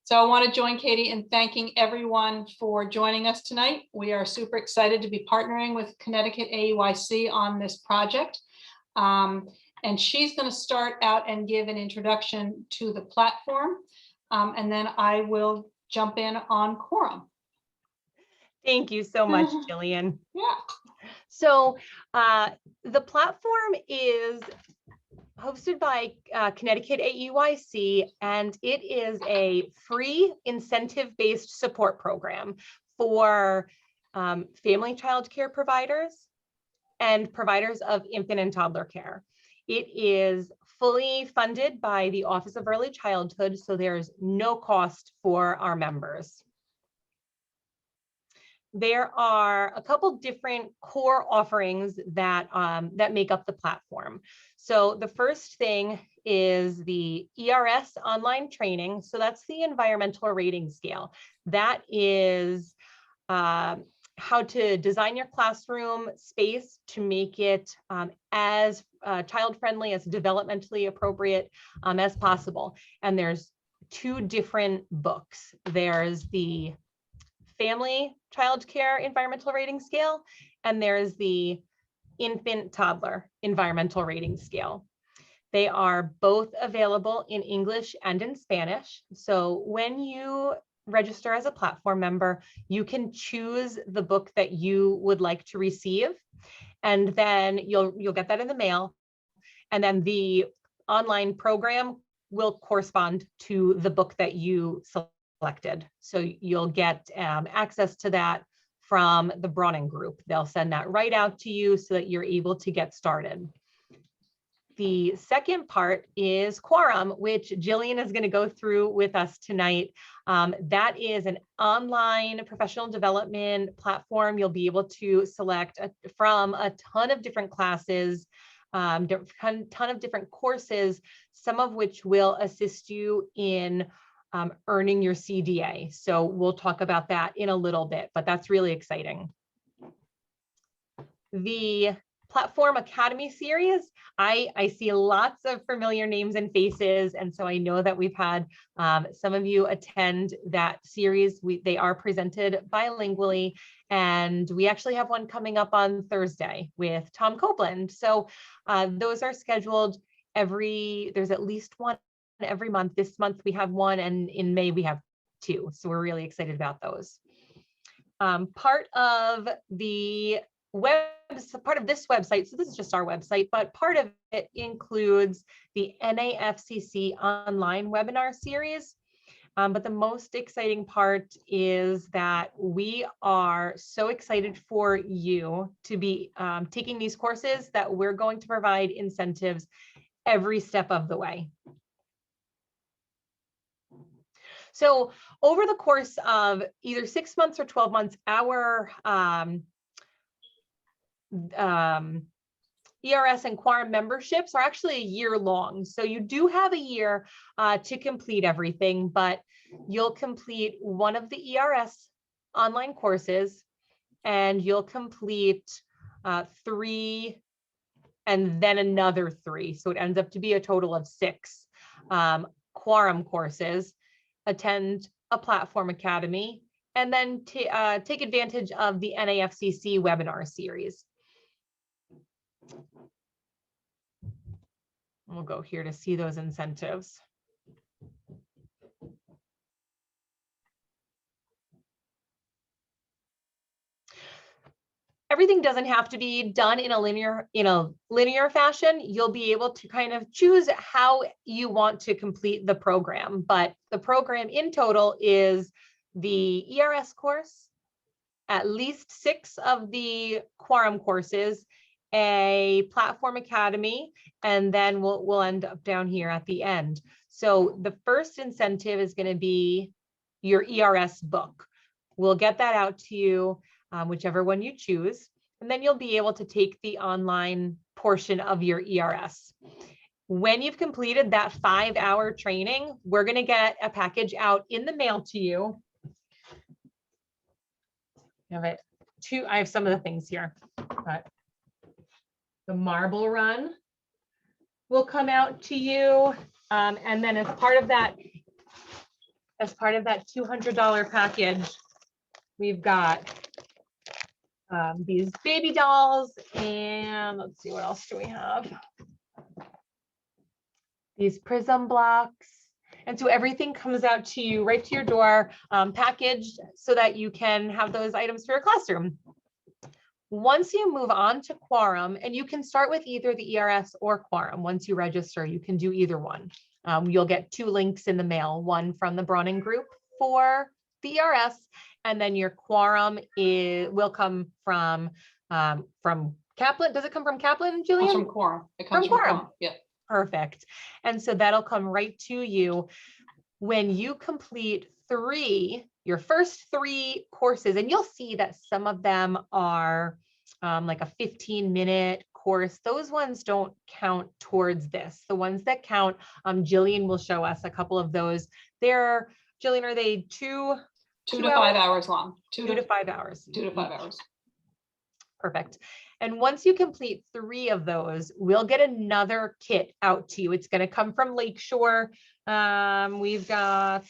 So I want to join Katie in thanking everyone for joining us tonight. We are super excited to be partnering with Connecticut AEYC on this project. And she's going to start out and give an introduction to the platform. And then I will jump in on Quorum. Thank you so much, Jillian. Yeah. So the platform is hosted by Connecticut AEYC, and it is a free incentive-based support program for family child care providers and providers of infant and toddler care. It is fully funded by the Office of Early Childhood, so there's no cost for our members. There are a couple different core offerings that make up the platform. So the first thing is the ERS online training. So that's the environmental rating scale. That is how to design your classroom space to make it as child-friendly, as developmentally appropriate as possible. And there's two different books. There's the Family Child Care Environmental Rating Scale, and there's the Infant Toddler Environmental Rating Scale. They are both available in English and in Spanish. So when you register as a platform member, you can choose the book that you would like to receive, and then you'll get that in the mail, and then the online program will correspond to the book that you selected. So you'll get access to that from the Bronning Group. They'll send that right out to you so that you're able to get started. The second part is Quorum, which Jillian is going to go through with us tonight. That is an online professional development platform. You'll be able to select from a ton of different classes, ton of different courses, some of which will assist you in earning your CDA. So we'll talk about that in a little bit, but that's really exciting. The Platform Academy series, I see lots of familiar names and faces, and so I know that we've had some of you attend that series. They are presented bilingually, and we actually have one coming up on Thursday with Tom Copeland. So those are scheduled there's at least one every month. This month we have one, and in May we have two. So we're really excited about those. Part of this website, so this is just our website, but part of it includes the NAFCC online webinar series. But the most exciting part is that we are so excited for you to be taking these courses that we're going to provide incentives every step of the way. So over the course of either 6 months or 12 months, our ERS and Quorum memberships are actually a year long. So you do have a year to complete everything, but you'll complete one of the ERS online courses, and you'll complete 3 and then another 3. So it ends up to be a total of 6 Quorum courses, attend a Platform Academy, and then take advantage of the NAFCC webinar series. We'll go here to see those incentives. Everything doesn't have to be done in a linear fashion. You'll be able to kind of choose how you want to complete the program, but the program in total is the ERS course, at least 6 of the Quorum courses, a Platform Academy, and then we'll end up down here at the end. So the first incentive is going to be your ERS book. We'll get that out to you, whichever one you choose, and then you'll be able to take the online portion of your ERS. When you've completed that 5-hour training, we're going to get a package out in the mail to you. I have some of the things here, but the marble run will come out to you. And then as part of that as part of that $200 package, we've got these baby dolls, and let's see, what else do we have? These prism blocks. And so everything comes out to you right to your door, packaged so that you can have those items for your classroom. Once you move on to Quorum, and you can start with either the ERS or Quorum. Once you register, you can do either one. You'll get 2 links in the mail, one from the Browning group for the ERS, and then your Quorum will come from Kaplan. Does it come from Kaplan, Jillian? Comes from Quorum. It comes From from Quorum. Quorum. Yeah. Perfect. And so that'll come right to you when you complete your first 3 courses. And you'll see that some of them are like a 15-minute course. Those ones don't count towards this. The ones that count, Jillian will show us a couple of those. Jillian, are they 2 to 5 hours long? 2 to 5 hours. 2 to 5 hours. Perfect. And once you complete 3 of those, we'll get another kit out to you. It's going to come from Lakeshore. We've got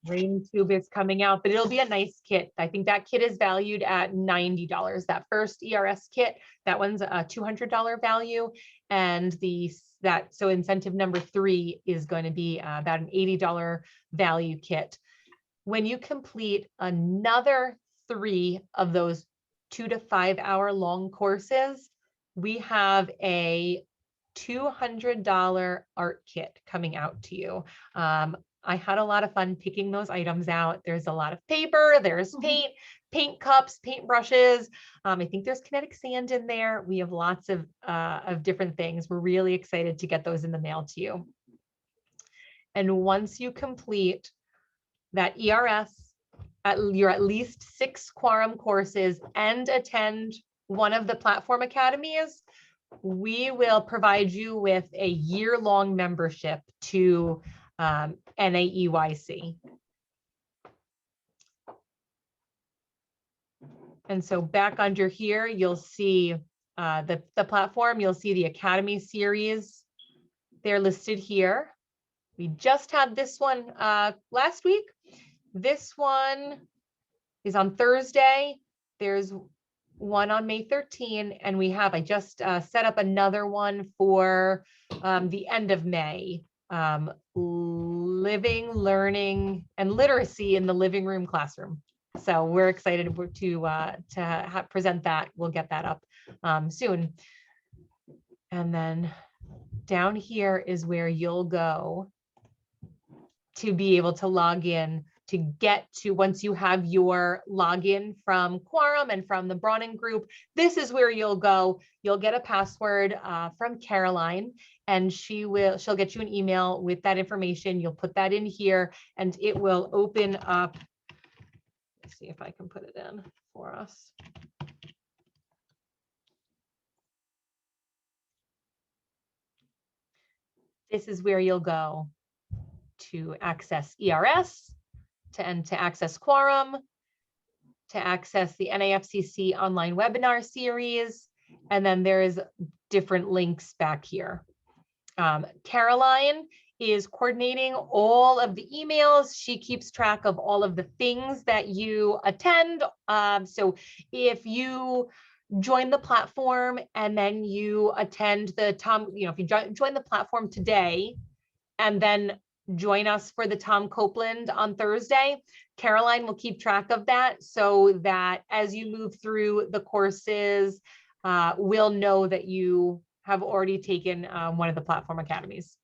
Rain Tube is coming out, but it'll be a nice kit. I think that kit is valued at $90. That first ERS kit, that one's a $200 value. And so incentive number 3 is going to be about an $80 value kit. When you complete another 3 of those 2 to 5 hour long courses, we have a $200 art kit coming out to you. I had a lot of fun picking those items out. There's a lot of paper, there's paint cups, paint brushes. I think there's kinetic sand in there. We have lots of different things. We're really excited to get those in the mail to you. And once you complete that ERS, you're at least 6 Quorum courses and attend one of the Platform Academies, we will provide you with a year-long membership to NAEYC. And so back under here, you'll see the platform, you'll see the Academy series. They're listed here. We just had this one last week. This one is on Thursday. There's one on May 13, and I just set up another one for the end of May. Living, learning, and literacy in the living room classroom. So we're excited to present that. We'll get that up soon. And then down here is where you'll go to be able to log in to get to, once you have your login from Quorum and from the Browning group, this is where you'll go. You'll get a password from Caroline, and she'll get you an email with that information. You'll put that in here and it will open up. Let's see if I can put it in for us. This is where you'll go to access ERS, to access Quorum, to access the NAFCC online webinar series, and then there's different links back here. Caroline is coordinating all of the emails. She keeps track of all of the things that you attend. So if you join the platform and then you attend the if you join the platform today and then join us for the Tom Copeland on Thursday, Caroline will keep track of that so that as you move through the courses, we'll know that you have already taken one of the Platform Academies.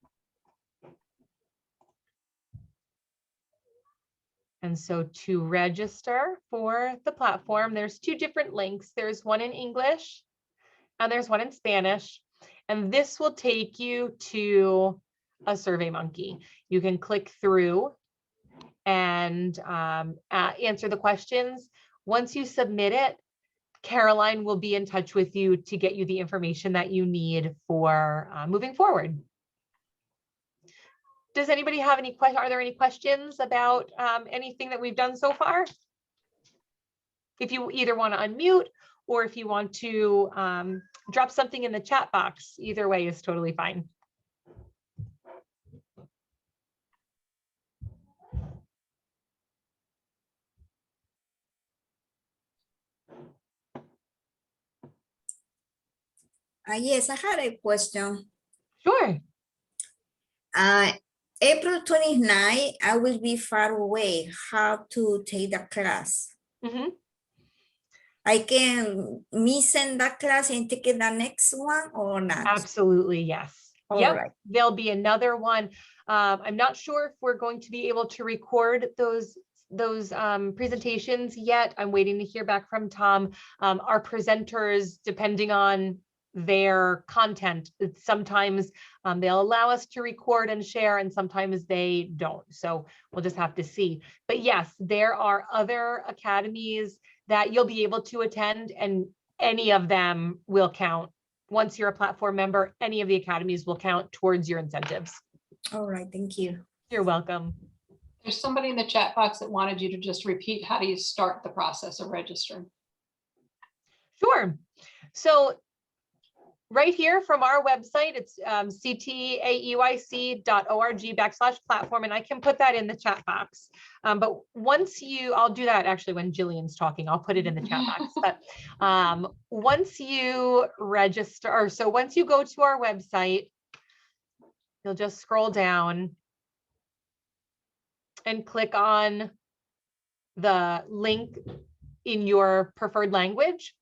And so to register for the platform, there's 2 different links. There's one in English and there's one in Spanish. And this will take you to a SurveyMonkey. You can click through and answer the questions. Once you submit it, Caroline will be in touch with you to get you the information that you need for moving forward. Does anybody have any questions? Are there any questions about anything that we've done so far? If you either want to unmute or if you want to drop something in the chat box, either way is totally fine. Yes, I had a question. Sure. April 29th, I will be far away. How to take the class? Mhm. I can miss in that class and take the next one or not? Absolutely, yes. All Yep, right. there'll be another one. I'm not sure if we're going to be able to record those presentations yet. I'm waiting to hear back from Tom. Our presenters, depending on their content, sometimes they'll allow us to record and share, and sometimes they don't. So we'll just have to see. But yes, there are other academies that you'll be able to attend, and any of them will count. Once you're a platform member, any of the academies will count towards your incentives. All right, thank you. You're welcome. There's somebody in the chat box that wanted you to just repeat, how do you start the process of registering? Sure. So right here from our website, it's ctaeyc.org/platform, and I can put that in the chat box. But once you, I'll do that actually when Jillian's talking, I'll put it in the chat box. But once you register, or so once you go to our website, you'll just scroll down and click on the link in your preferred language.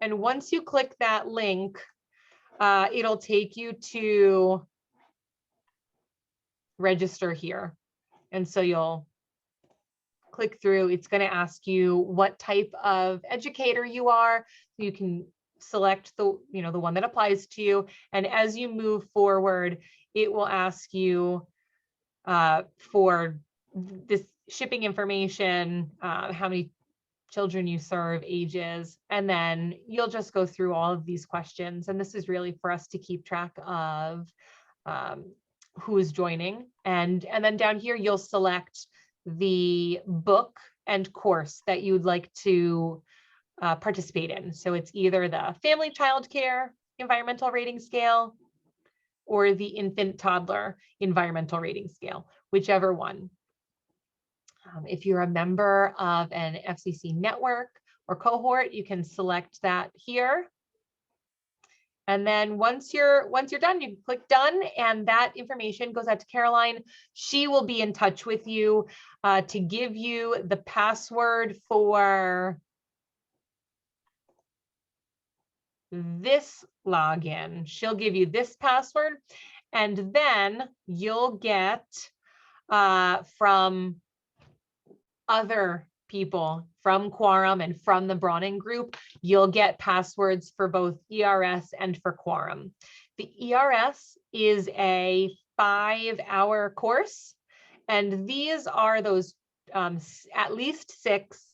And once you click that link, it'll take you to register here. And so you'll click through. It's going to ask you what type of educator you are. You can select the one that applies to you. And as you move forward, it will ask you for this shipping information, how many children you serve, ages, and then you'll just go through all of these questions. And this is really for us to keep track of who is joining. And then down here, you'll select the book and course that you'd like to participate in. So it's either the family child care environmental rating scale or the infant toddler environmental rating scale, whichever one. If you're a member of an FCC network or cohort, you can select that here. And then once you're done, you click done, and that information goes out to Caroline. She will be in touch with you to give you the password for this login. She'll give you this password, and then you'll get from other people from Quorum and from the Brawning group, you'll get passwords for both ERS and for Quorum. The ERS is a 5-hour course, and these are those at least 6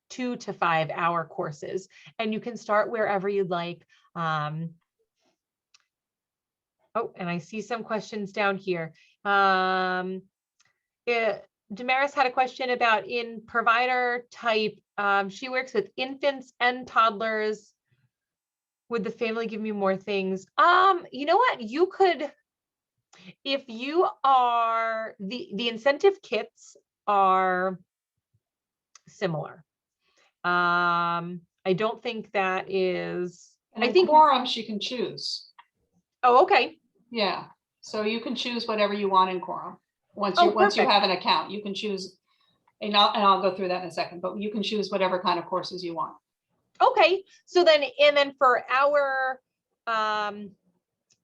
2 to 5 hour courses, and you can start wherever you'd like. Oh, and I see some questions down here. Damaris had a question about in provider type. She works with infants and toddlers. Would the family give me more things? You know what? You could, if you are, the incentive kits are similar. I don't think that is, And I in think Quorum, she can choose. Oh, okay. Yeah, so you can choose whatever you want in Quorum. Once you Perfect. have an account, you can choose, and I'll go through that in a second, but you can choose whatever kind of courses you want. Okay, so then, and then for our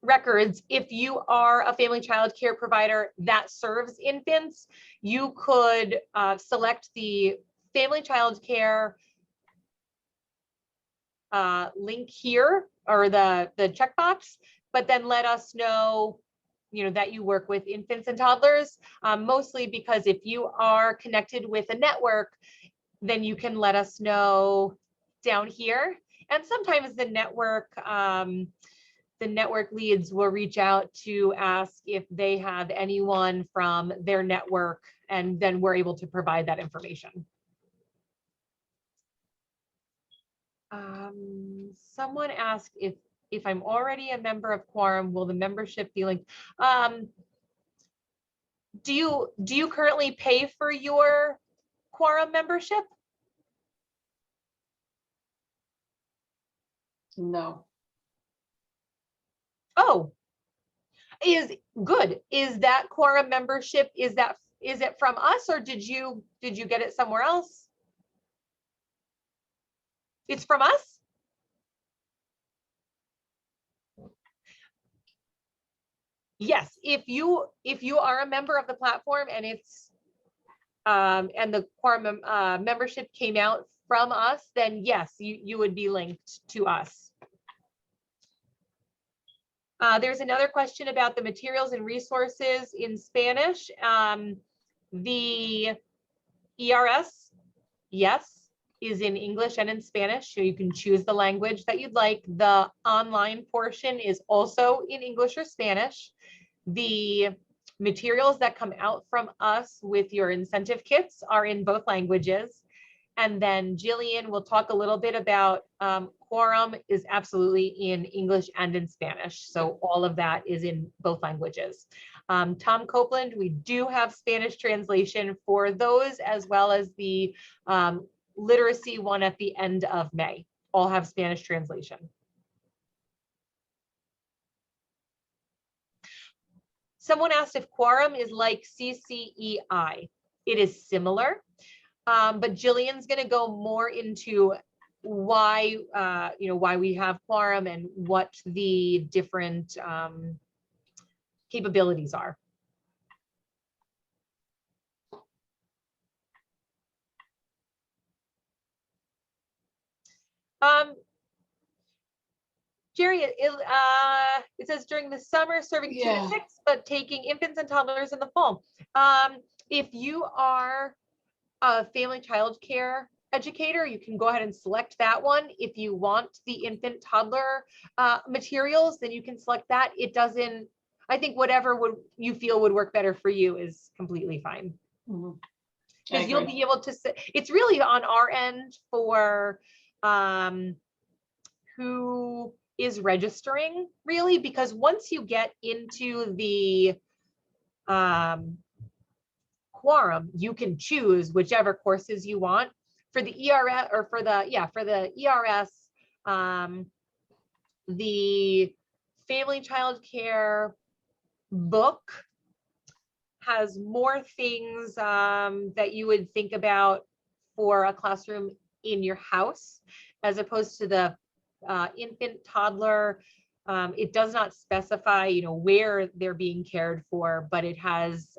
records, if you are a family child care provider that serves infants, you could select the family child care link here, or the checkbox, but then let us know that you work with infants and toddlers, mostly because if you are connected with a network, then you can let us know down here. And sometimes the network leads will reach out to ask if they have anyone from their network, and then we're able to provide that information. Someone asked if I'm already a member of Quorum, will the membership be linked? Do you currently pay for your Quorum membership? No. Oh, is good. Is that quorum membership, is it from us, or did you get it somewhere else? It's from us? Yes, if you are a member of the platform and it's and the quorum membership came out from us, then yes, you would be linked to us. There's another question about the materials and resources in Spanish. The ERS, yes, is in English and in Spanish, so you can choose the language that you'd like. The online portion is also in English or Spanish. The materials that come out from us with your incentive kits are in both languages. And then Jillian will talk a little bit about Quorum is absolutely in English and in Spanish. So all of that is in both languages. Tom Copeland, we do have Spanish translation for those, as well as the literacy one at the end of May. All have Spanish translation. Someone asked if Quorum is like CCEI. It is similar, but Jillian's going to go more into why, why we have Quorum and what the different capabilities are. Jerry, it says during the summer serving 2 to 6, but taking infants and toddlers in the fall. If you are a family child care educator, you can go ahead and select that one. If you want the infant toddler materials, then you can select that. It doesn't, I think whatever you feel would work better for you is completely fine. Because you'll be able to, it's really on our end for who is registering, really, because once you get into the Quorum, you can choose whichever courses you want. For the ERS, or for the ERS, the family child care book has more things that you would think about for a classroom in your house, as opposed to the infant toddler. It does not specify, where they're being cared for, but it has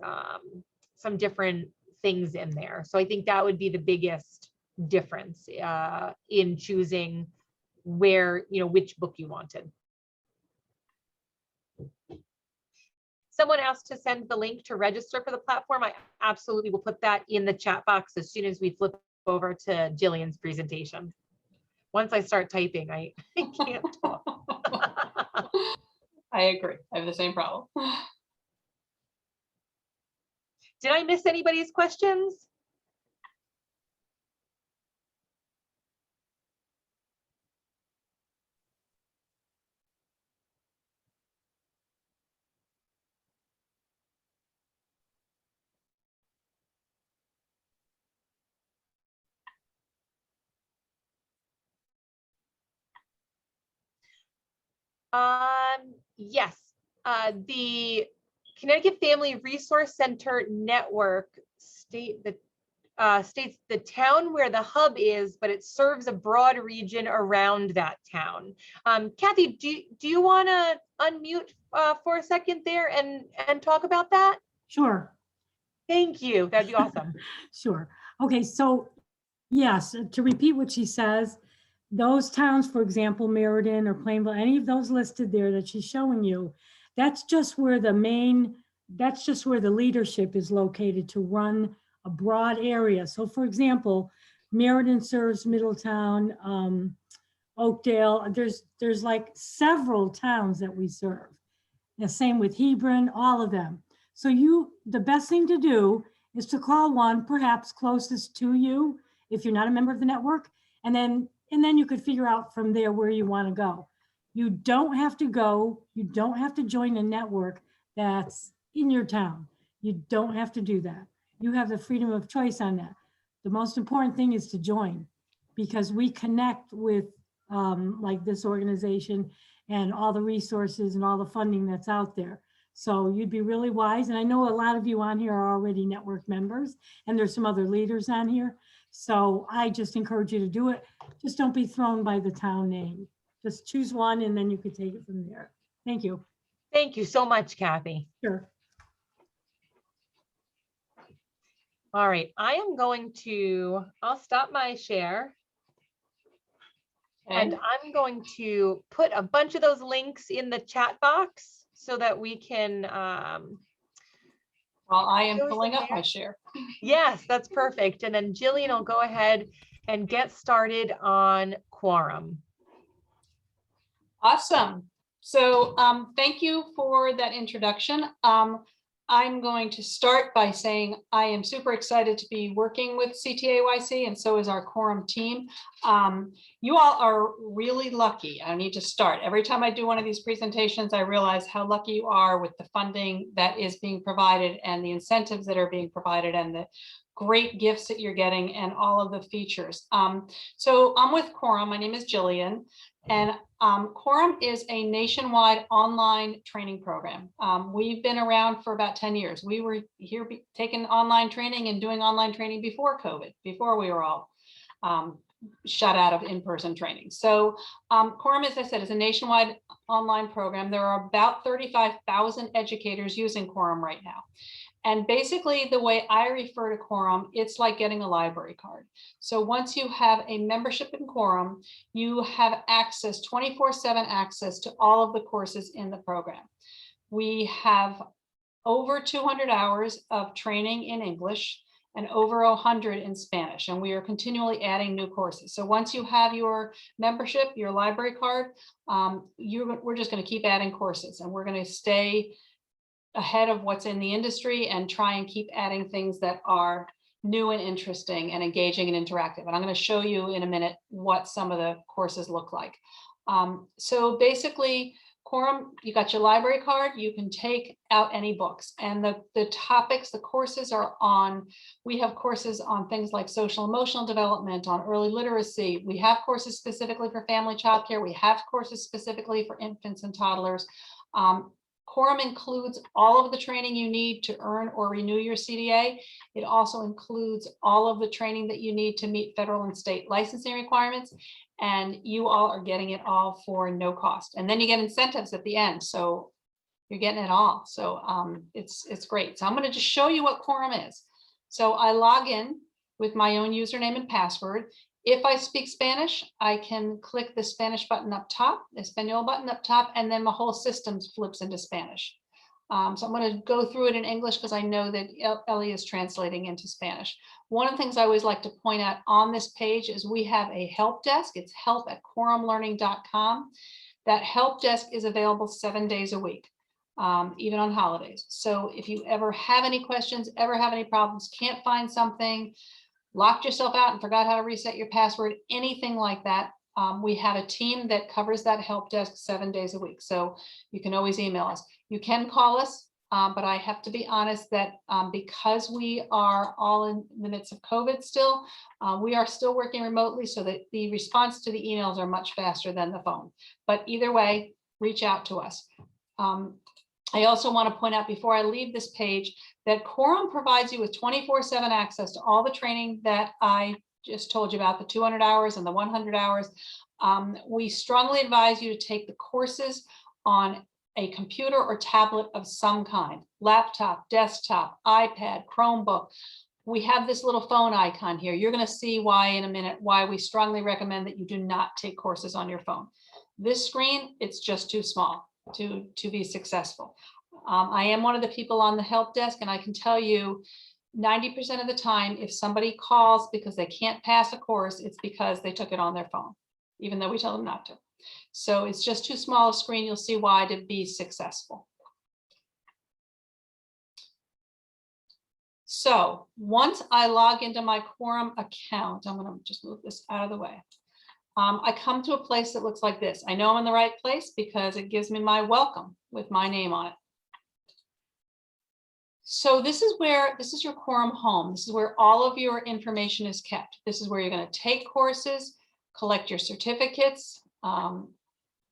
some different things in there. So I think that would be the biggest difference in choosing where, which book you wanted. Someone asked to send the link to register for the platform. I absolutely will put that in the chat box as soon as we flip over to Jillian's presentation. Once I start typing, I can't talk. I agree. I have the same problem. Did I miss anybody's questions? Yes, the Connecticut Family Resource Center Network states the town where the hub is, but it serves a broad region around that town. Kathy, do you want to unmute for a second there and talk about that? Sure. Thank you. That'd be awesome. Sure. Okay, so yes, to repeat what she says, those towns, for example, Meriden or Plainville, any of those listed there that she's showing you, that's just where the leadership is located to run a broad area. So for example, Meriden serves Middletown, Oakdale. There's like several towns that we serve. The same with Hebron, all of them. So the best thing to do is to call one perhaps closest to you if you're not a member of the network, and then you could figure out from there where you want to go. You don't have to join a network that's in your town. You don't have to do that. You have the freedom of choice on that. The most important thing is to join, because we connect with like this organization, and all the resources and all the funding that's out there. So you'd be really wise. And I know a lot of you on here are already network members, and there's some other leaders on here. So I just encourage you to do it. Just don't be thrown by the town name. Just choose one and then you can take it from there. Thank you. Thank you so much, Kathy. Sure. All right, I'll stop my share. And Okay. I'm going to put a bunch of those links in the chat box so that we can, Well, I am Yours pulling in up my there? share. yes, that's perfect. And then Jillian will go ahead and get started on quorum. Awesome. So thank you for that introduction. I'm going to start by saying I am super excited to be working with CTAEYC, and so is our quorum team. You all are really lucky. I need to start. Every time I do one of these presentations, I realize how lucky you are with the funding that is being provided and the incentives that are being provided and the great gifts that you're getting and all of the features. So I'm with Quorum. My name is Jillian. And Quorum is a nationwide online training program. We've been around for about 10 years. We were here taking online training and doing online training before COVID, before we were all shut out of in-person training. So Quorum, as I said, is a nationwide online program. There are about 35,000 educators using Quorum right now. And basically the way I refer to Quorum, it's like getting a library card. So once you have a membership in Quorum, you have access, 24/7 access to all of the courses in the program. We have over 200 hours of training in English and over 100 in Spanish, and we are continually adding new courses. So once you have your membership, your library card, we're just going to keep adding courses, and we're going to stay ahead of what's in the industry and try and keep adding things that are new and interesting and engaging and interactive. And I'm going to show you in a minute what some of the courses look like. So basically, Quorum, you got your library card, you can take out any books, and the topics, the courses are on, we have courses on things like social emotional development, on early literacy. We have courses specifically for family childcare. We have courses specifically for infants and toddlers. Quorum includes all of the training you need to earn or renew your CDA. It also includes all of the training that you need to meet federal and state licensing requirements. And you all are getting it all for no cost. And then you get incentives at the end. So you're getting it all. So it's great. So I'm going to just show you what Quorum is. So I log in with my own username and password. If I speak Spanish, I can click the Spanish button up top, the Espanol button up top, and then the whole system flips into Spanish. So I'm going to go through it in English because I know that Ellie is translating into Spanish. One of the things I always like to point out on this page is we have a help desk. It's help@quorumlearning.com. That help desk is available 7 days a week, even on holidays. So if you ever have any questions, ever have any problems, can't find something, locked yourself out and forgot how to reset your password, anything like that, we have a team that covers that help desk 7 days a week. So you can always email us. You can call us, but I have to be honest that because we are all in the midst of COVID still, we are still working remotely so that the response to the emails are much faster than the phone. But either way, reach out to us. I also want to point out before I leave this page that Quorum provides you with 24/7 access to all the training that I just told you about, the 200 hours and the 100 hours. We strongly advise you to take the courses on a computer or tablet of some kind, laptop, desktop, iPad, Chromebook. We have this little phone icon here. You're going to see why in a minute, why we strongly recommend that you do not take courses on your phone. This screen, it's just too small to be successful. I am one of the people on the help desk, and I can tell you 90% of the time, if somebody calls because they can't pass a course, it's because they took it on their phone, even though we tell them not to. So it's just too small a screen. You'll see why to be successful. So once I log into my Quorum account, I'm going to just move this out of the way. I come to a place that looks like this. I know I'm in the right place because it gives me my welcome with my name on it. So this is your Quorum home. This is where all of your information is kept. This is where you're going to take courses, collect your certificates,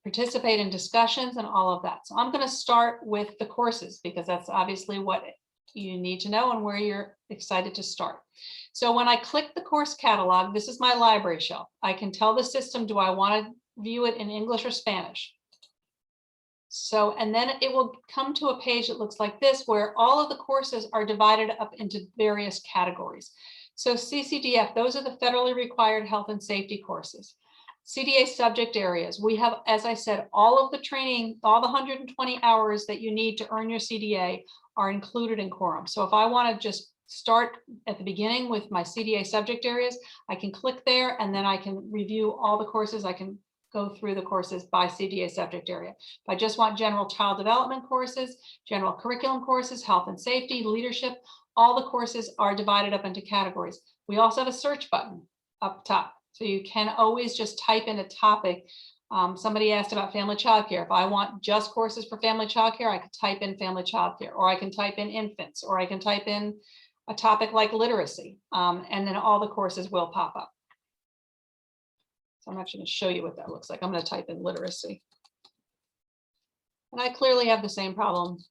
participate in discussions and all of that. So I'm going to start with the courses because that's obviously what you need to know and where you're excited to start. So when I click the course catalog, this is my library shelf. I can tell the system, do I want to view it in English or Spanish? So, and then it will come to a page that looks like this, where all of the courses are divided up into various categories. So CCDF, those are the federally required health and safety courses. CDA subject areas, we have, as I said, all of the training, all the 120 hours that you need to earn your CDA are included in Quorum. So if I want to just start at the beginning with my CDA subject areas, I can click there and then I can review all the courses. I can go through the courses by CDA subject area. If I just want general child development courses, general curriculum courses, health and safety, leadership, all the courses are divided up into categories. We also have a search button up top. So you can always just type in a topic. Somebody asked about family childcare. If I want just courses for family childcare, I could type in family childcare, or I can type in infants, or I can type in a topic like literacy, and then all the courses will pop up. So I'm actually going to show you what that looks like. I'm going to type in literacy. And I clearly have the same problem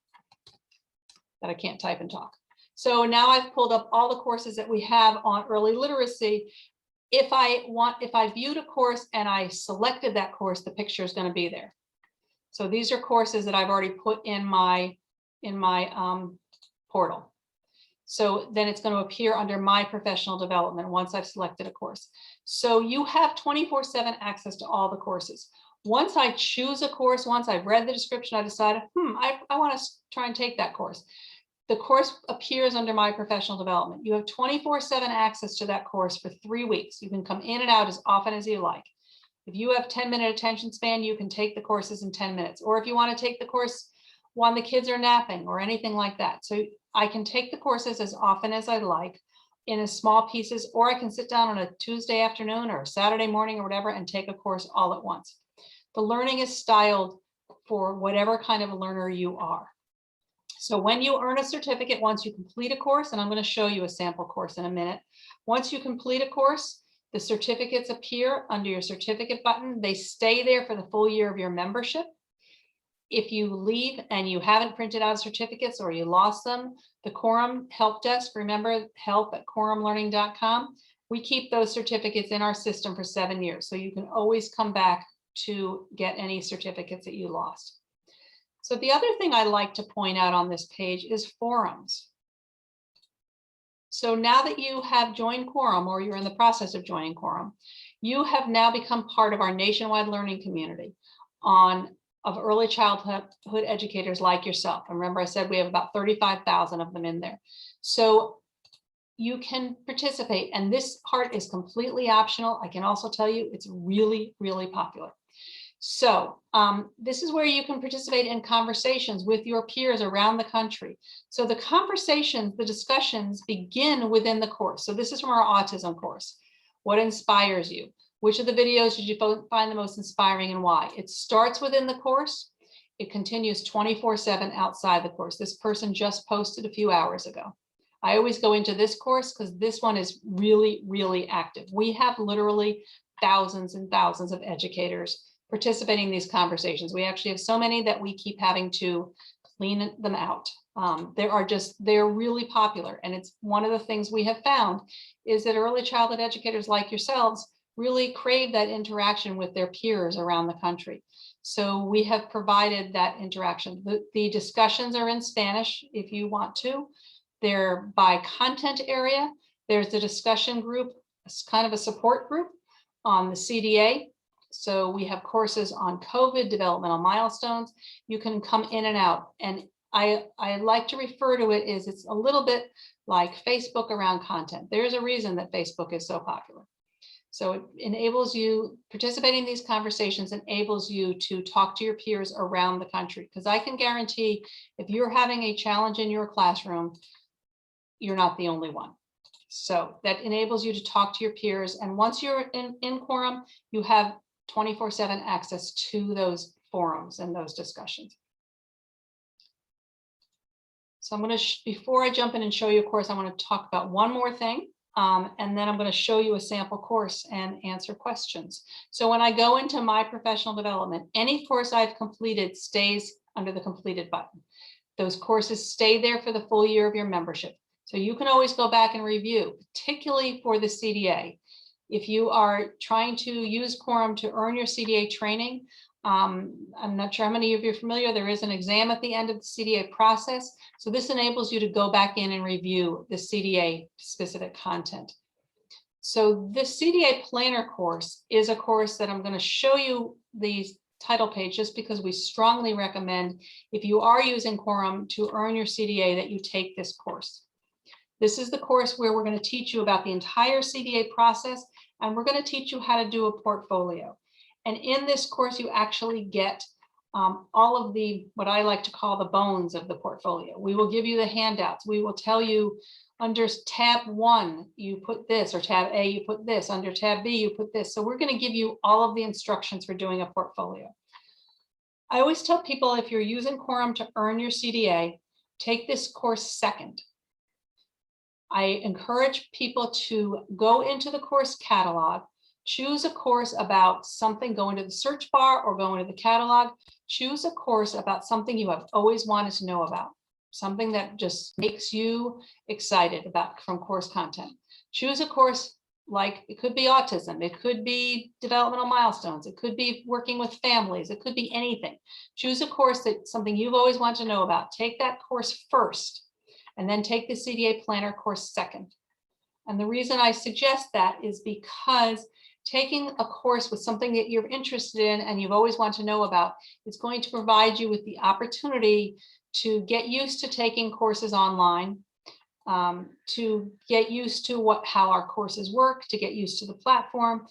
that I can't type and talk. So now I've pulled up all the courses that we have on early literacy. If I viewed a course and I selected that course, the picture is going to be there. So these are courses that I've already put in my portal. So then it's going to appear under my professional development once I've selected a course. So you have 24/7 access to all the courses. Once I choose a course, once I've read the description, I decided, I want to try and take that course. The course appears under my professional development. You have 24/7 access to that course for 3 weeks. You can come in and out as often as you like. If you have 10-minute attention span, you can take the courses in 10 minutes. Or if you want to take the course when the kids are napping or anything like that. So I can take the courses as often as I like in as small pieces, or I can sit down on a Tuesday afternoon or a Saturday morning or whatever and take a course all at once. The learning is styled for whatever kind of a learner you are. So when you earn a certificate, once you complete a course, and I'm going to show you a sample course in a minute. Once you complete a course, the certificates appear under your certificate button. They stay there for the full year of your membership. If you leave and you haven't printed out certificates or you lost them, the Quorum help desk, remember help@quorumlearning.com. We keep those certificates in our system for 7 years. So you can always come back to get any certificates that you lost. So the other thing I like to point out on this page is forums. So now that you have joined Quorum, or you're in the process of joining Quorum, you have now become part of our nationwide learning community of early childhood educators like yourself. And remember, I said we have about 35,000 of them in there. So you can participate, and this part is completely optional. I can also tell you it's really, really popular. So this is where you can participate in conversations with your peers around the country. So the conversations, the discussions begin within the course. So this is from our autism course. What inspires you? Which of the videos did you find the most inspiring and why? It starts within the course. It continues 24/7 outside the course. This person just posted a few hours ago. I always go into this course because this one is really, really active. We have literally thousands and thousands of educators participating in these conversations. We actually have so many that we keep having to clean them out. They're really popular. And it's one of the things we have found is that early childhood educators like yourselves really crave that interaction with their peers around the country. So we have provided that interaction. The discussions are in Spanish if you want to. They're by content area. There's the discussion group, it's kind of a support group on the CDA. So we have courses on COVID, developmental milestones. You can come in and out. And I like to refer to it as it's a little bit like Facebook around content. There's a reason that Facebook is so popular. So it enables you, participating in these conversations enables you to talk to your peers around the country. Because I can guarantee if you're having a challenge in your classroom, you're not the only one. So that enables you to talk to your peers. And once you're in Quorum, you have 24/7 access to those forums and those discussions. So I'm going to, before I jump in and show you a course, I want to talk about one more thing. And then I'm going to show you a sample course and answer questions. So when I go into my professional development, any course I've completed stays under the completed button. Those courses stay there for the full year of your membership. So you can always go back and review, particularly for the CDA. If you are trying to use Quorum to earn your CDA training, I'm not sure how many of you are familiar, there is an exam at the end of the CDA process. So this enables you to go back in and review the CDA specific content. So this CDA planner course is a course that I'm going to show you the title page just because we strongly recommend, if you are using Quorum to earn your CDA, that you take this course. This is the course where we're going to teach you about the entire CDA process, and we're going to teach you how to do a portfolio. And in this course, you actually get all of the, what I like to call the bones of the portfolio. We will give you the handouts. We will tell you under tab 1, you put this, or tab A, you put this, under tab B, you put this. So we're going to give you all of the instructions for doing a portfolio. I always tell people, if you're using Quorum to earn your CDA, take this course second. I encourage people to go into the course catalog, choose a course about something, go into the search bar or go into the catalog, choose a course about something you have always wanted to know about, something that just makes you excited about from course content. Choose a course like, it could be autism, it could be developmental milestones, it could be working with families, it could be anything. Choose a course that's something you've always wanted to know about. Take that course first, and then take the CDA planner course second. And the reason I suggest that is because taking a course with something that you're interested in and you've always wanted to know about is going to provide you with the opportunity to get used to taking courses online, to get used to how our courses work, to get used to the platform,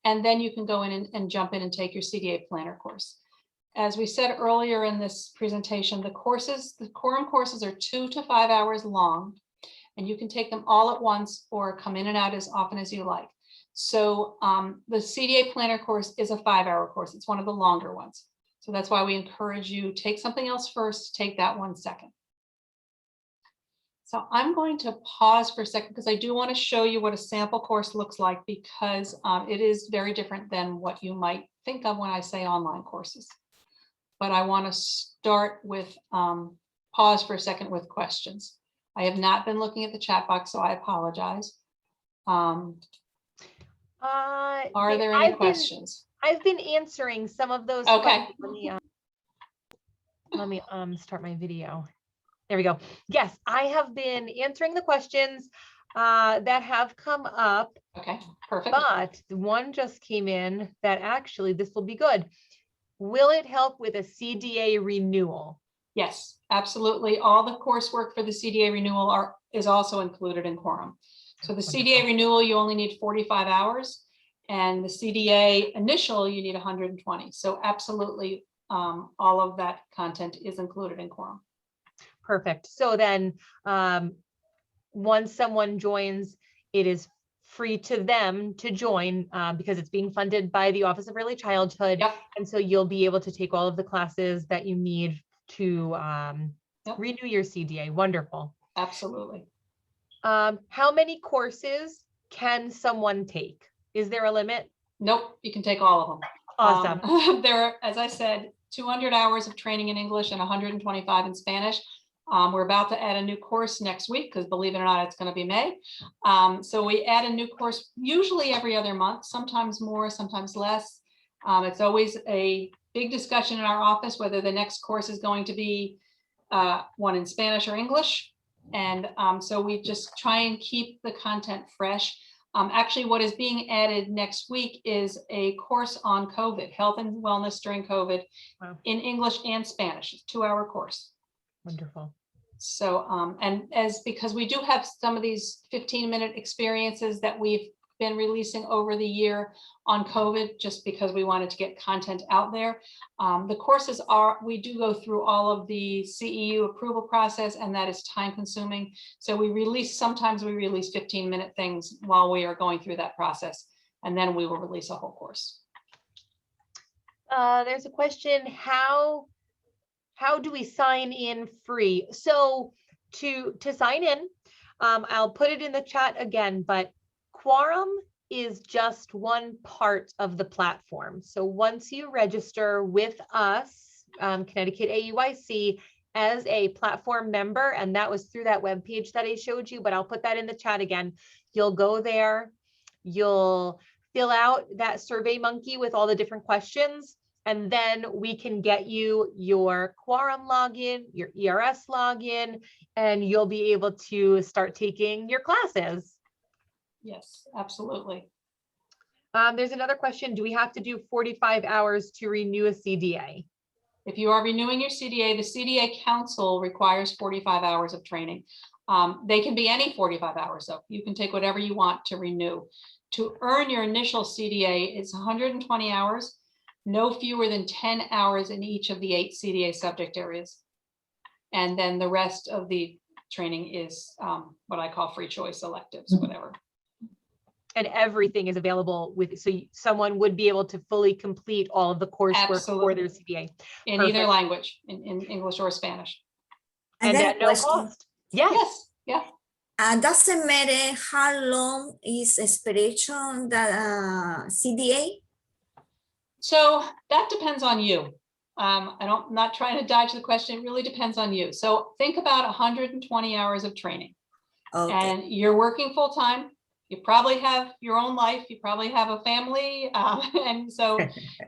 and then you can go in and jump in and take your CDA planner course. As we said earlier in this presentation, the Quorum courses are 2 to 5 hours long, and you can take them all at once or come in and out as often as you like. So the CDA planner course is a 5-hour course. It's one of the longer ones. So that's why we encourage you, take something else first, take that one second. So I'm going to pause for a second because I do want to show you what a sample course looks like, because it is very different than what you might think of when I say online courses. But I want to start with, pause for a second with questions. I have not been looking at the chat box, so I apologize. Are there any questions? I've been answering some of those. Okay. Let me start my video. There we go. Yes, I have been answering the questions that have come up. Okay, perfect. But one just came in that actually this will be good. Will it help with a CDA renewal? Yes, absolutely. All the coursework for the CDA renewal is also included in Quorum. So the Wonderful. CDA renewal, you only need 45 hours, and the CDA initial, you need 120. So absolutely, all of that content is included in Quorum. Perfect. So then once someone joins, it is free to them to join because it's being funded by the Office of Early Childhood. Yep. And so you'll be able to take all of the classes that you need to renew your CDA. Wonderful. Absolutely. How many courses can someone take? Is there a limit? Nope, you can take all of them. Awesome. There are, as I said, 200 hours of training in English and 125 in Spanish. We're about to add a new course next week because, believe it or not, it's going to be May. So we add a new course usually every other month, sometimes more, sometimes less. It's always a big discussion in our office whether the next course is going to be one in Spanish or English. And so we just try and keep the content fresh. Actually, what is being added next week is a course on COVID, health and wellness during COVID. Wow. In English and Spanish, it's a 2-hour course. Wonderful. So, and because we do have some of these 15-minute experiences that we've been releasing over the year on COVID, just because we wanted to get content out there. The courses we do go through all of the CEU approval process, and that is time consuming. So sometimes we release 15-minute things while we are going through that process, and then we will release a whole course. There's a question, how do we sign in free? So to sign in, I'll put it in the chat again, but Quorum is just one part of the platform. So once you register with us, Connecticut AEYC, as a platform member, and that was through that webpage that I showed you, but I'll put that in the chat again. You'll go there, you'll fill out that Survey Monkey with all the different questions, and then we can get you your Quorum login, your ERS login, and you'll be able to start taking your classes. Yes, absolutely. There's another question. Do we have to do 45 hours to renew a CDA? If you are renewing your CDA, the CDA Council requires 45 hours of training. They can be any 45 hours, though. You can take whatever you want to renew. To earn your initial CDA, it's 120 hours, no fewer than 10 hours in each of the 8 CDA subject areas. And then the rest of the training is what I call free choice electives, whatever. And everything is available with, so someone would be able to fully complete all of the coursework for their CDA. In either language, in English or Spanish. I And got a at no question. cost. Yes. Yes, yeah. Doesn't matter how long is expiration the CDA? So that depends on you. I'm not trying to dodge the question. It really depends on you. So think about 120 hours of training. Okay. And you're working full time. You probably have your own life. You probably have a family. And so,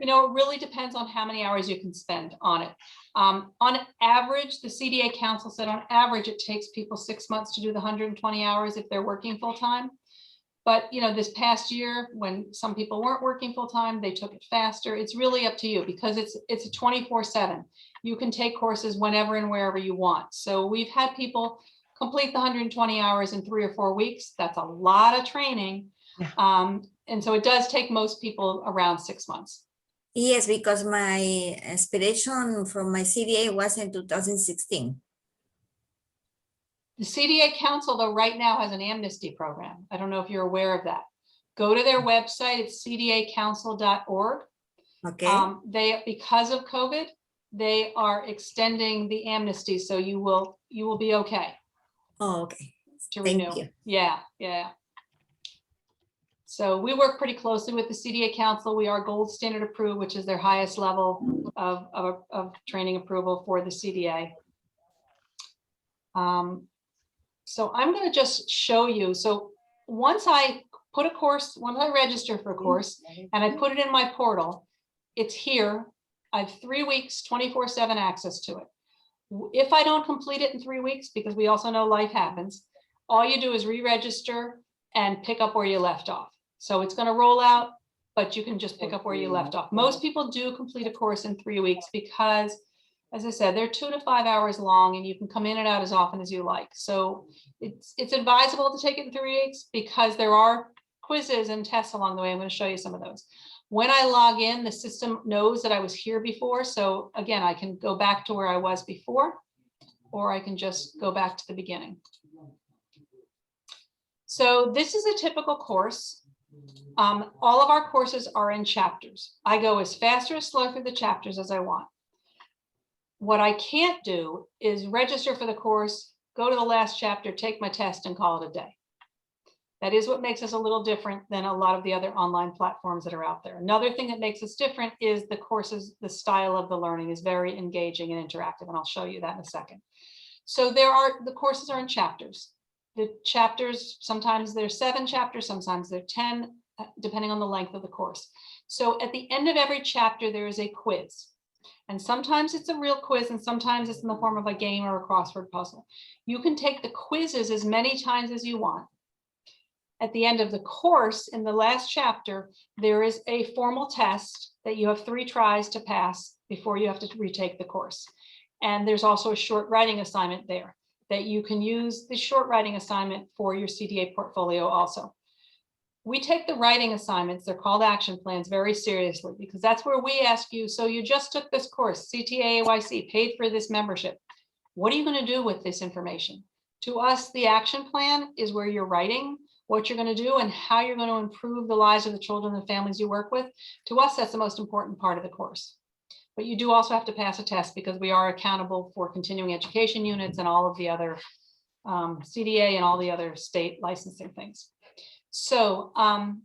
you know, it really depends on how many hours you can spend on it. On average, the CDA Council said on average, it takes people 6 months to do the 120 hours if they're working full time. But, you know, this past year, when some people weren't working full time, they took it faster. It's really up to you because it's a 24/7. You can take courses whenever and wherever you want. So we've had people complete the 120 hours in 3 or 4 weeks. That's a lot of training. And so it does take most people around 6 months. Yes, because my expiration from my CDA was in 2016. The CDA Council, though, right now has an amnesty program. I don't know if you're aware of that. Go to their website. It's ctacouncil.org. Okay. Because of COVID, they are extending the amnesty, so you will be okay. Oh, okay. To Thank renew. you. Yeah. So we work pretty closely with the CDA Council. We are gold standard approved, which is their highest level of training approval for the CDA. So I'm going to just show you. So once I register for a course and I put it in my portal, it's here. I have 3 weeks, 24/7 access to it. If I don't complete it in 3 weeks, because we also know life happens, all you do is re-register and pick up where you left off. So it's going to roll out, but you can just pick up where you left off. Most people do complete a course in 3 weeks because, as I said, they're 2 to 5 hours long and you can come in and out as often as you like. So it's advisable to take it in 3 weeks because there are quizzes and tests along the way. I'm going to show you some of those. When I log in, the system knows that I was here before. So again, I can go back to where I was before, or I can just go back to the beginning. So this is a typical course. All of our courses are in chapters. I go as fast or as slow through the chapters as I want. What I can't do is register for the course, go to the last chapter, take my test, and call it a day. That is what makes us a little different than a lot of the other online platforms that are out there. Another thing that makes us different is the courses, the style of the learning is very engaging and interactive, and I'll show you that in a second. So the courses are in chapters. The chapters, sometimes there's 7 chapters, sometimes they're 10, depending on the length of the course. So at the end of every chapter, there is a quiz. And sometimes it's a real quiz, and sometimes it's in the form of a game or a crossword puzzle. You can take the quizzes as many times as you want. At the end of the course, in the last chapter, there is a formal test that you have 3 tries to pass before you have to retake the course. And there's also a short writing assignment there that you can use the short writing assignment for your CDA portfolio also. We take the writing assignments, they're called action plans, very seriously, because that's where we ask you, so you just took this course, CTAEYC, paid for this membership. What are you going to do with this information? To us, the action plan is where you're writing what you're going to do and how you're going to improve the lives of the children and families you work with. To us, that's the most important part of the course. But you do also have to pass a test because we are accountable for continuing education units and all of the other CDA and all the other state licensing things. So I'm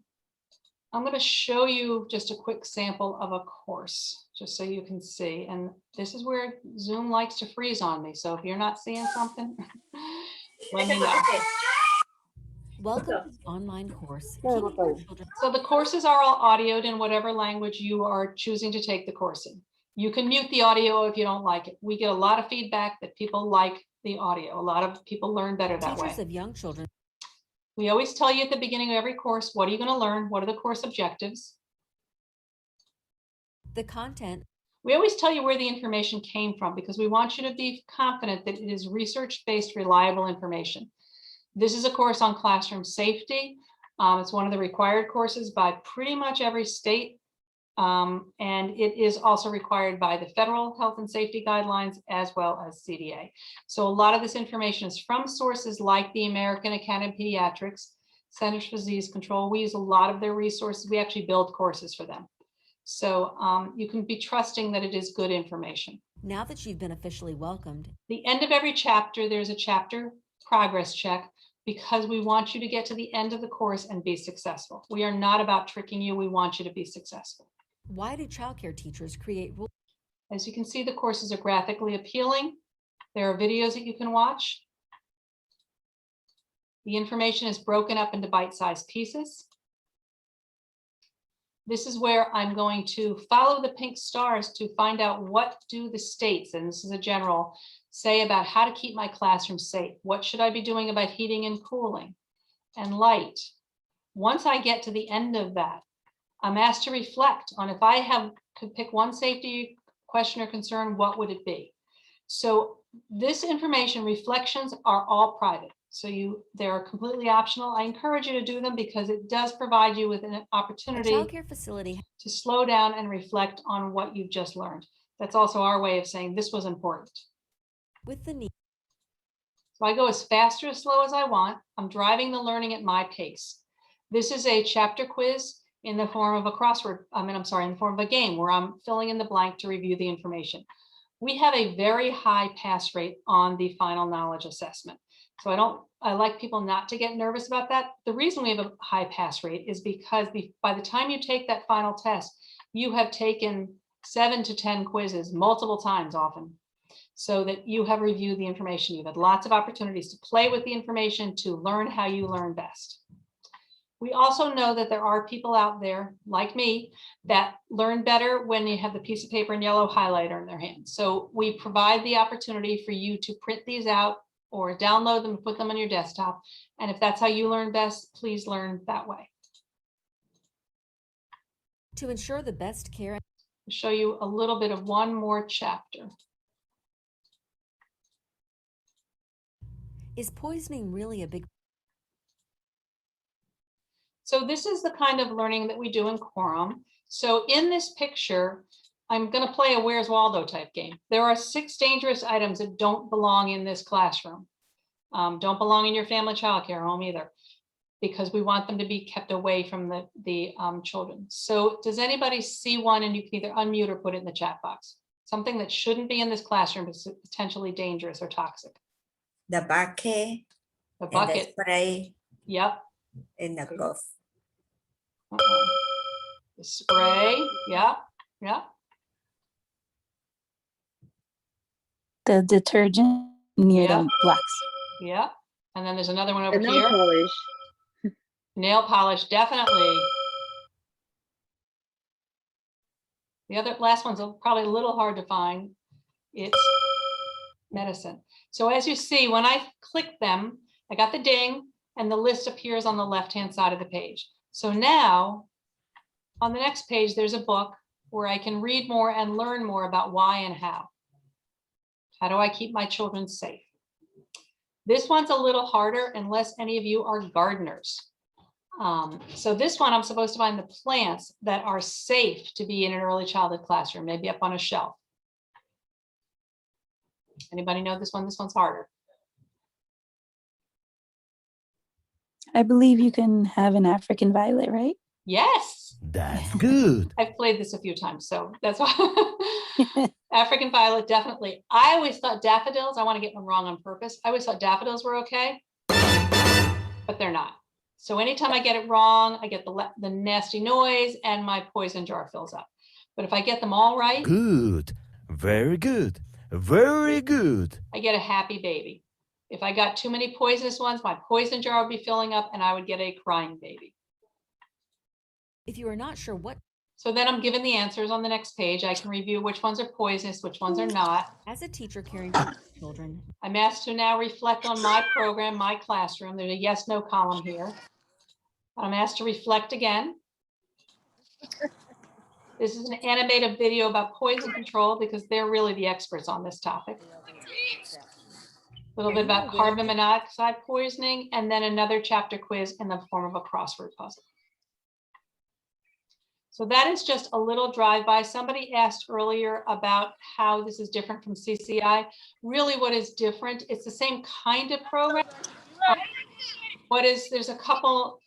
going to show you just a quick sample of a course, just so you can see. And this is where Zoom likes to freeze on me. So if you're not seeing something, let me know. Welcome to the online course. Keeping your children- So the courses are all audioed in whatever language you are choosing to take the course in. You can mute the audio if you don't like it. We get a lot of feedback that people like the audio. A lot of people learn better that way. Teachers of young children. We always tell you at the beginning of every course, what are you going to learn? What are the course objectives? The content. We always tell you where the information came from because we want you to be confident that it is research-based, reliable information. This is a course on classroom safety. It's one of the required courses by pretty much every state. And it is also required by the federal health and safety guidelines as well as CDA. So a lot of this information is from sources like the American Academy of Pediatrics, Centers for Disease Control. We use a lot of their resources. We actually build courses for them. So you can be trusting that it is good information. Now that you've been officially welcomed. The end of every chapter, there's a chapter progress check because we want you to get to the end of the course and be successful. We are not about tricking you. We want you to be successful. Why do childcare teachers create rules? As you can see, the courses are graphically appealing. There are videos that you can watch. The information is broken up into bite-sized pieces. This is where I'm going to follow the pink stars to find out what do the states, and this is a general, say about how to keep my classroom safe. What should I be doing about heating and cooling and light? Once I get to the end of that, I'm asked to reflect on if I could pick one safety question or concern, what would it be? So this information, reflections are all private. So they're completely optional. I encourage you to do them because it does provide you with an opportunity Childcare facility to slow down and reflect on what you've just learned. That's also our way of saying this was important. with the need. So I go as fast or as slow as I want. I'm driving the learning at my pace. This is a chapter quiz in the form of a crossword. In the form of a game where I'm filling in the blank to review the information. We have a very high pass rate on the final knowledge assessment. So I like people not to get nervous about that. The reason we have a high pass rate is because by the time you take that final test, you have taken 7 to 10 quizzes multiple times often, so that you have reviewed the information. You've had lots of opportunities to play with the information, to learn how you learn best. We also know that there are people out there like me that learn better when you have the piece of paper and yellow highlighter in their hand. So we provide the opportunity for you to print these out or download them and put them on your desktop. And if that's how you learn best, please learn that way. To ensure the best care. I'll show you a little bit of one more chapter. Is poisoning really a big? So this is the kind of learning that we do in Quorum. So in this picture, I'm going to play a Where's Waldo type game. There are 6 dangerous items that don't belong in this classroom. Don't belong in your family childcare home either, because we want them to be kept away from the children. So does anybody see one? And you can either unmute or put it in the chat box. Something that shouldn't be in this classroom, but is potentially dangerous or toxic. The bucket. The And bucket. the spray. Yep. And the glove. The spray. Yeah. Yeah. The detergent near Yeah. the blocks. Yeah. And then there's another one over nail here. polish. Nail polish, definitely. The last one's probably a little hard to find. It's medicine. So as you see, when I click them, I got the ding and the list appears on the left-hand side of the page. So now on the next page, there's a book where I can read more and learn more about why and how. How do I keep my children safe? This one's a little harder unless any of you are gardeners. So this one, I'm supposed to find the plants that are safe to be in an early childhood classroom, maybe up on a shelf. Anybody know this one? This one's harder. I believe you can have an African violet, right? Yes. That's good. I've played this a few times, so that's why. African violet, definitely. I always thought daffodils, I want to get them wrong on purpose. I always thought daffodils were okay, but they're not. So anytime I get it wrong, I get the nasty noise and my poison jar fills up. But if I get them all right, Good. Very good. Very good. I get a happy baby. If I got too many poisonous ones, my poison jar would be filling up and I would get a crying baby. If you are not sure what, So then I'm given the answers on the next page. I can review which ones are poisonous, which ones are not. as a teacher caring for children, I'm asked to now reflect on my program, my classroom. There's a yes, no column here. I'm asked to reflect again. This is an animated video about poison control because they're really the experts on this topic. A little bit about carbon monoxide poisoning, and then another chapter quiz in the form of a crossword puzzle. So that is just a little drive-by. Somebody asked earlier about how this is different from CCI. Really what is different, it's the same kind of program. There's a couple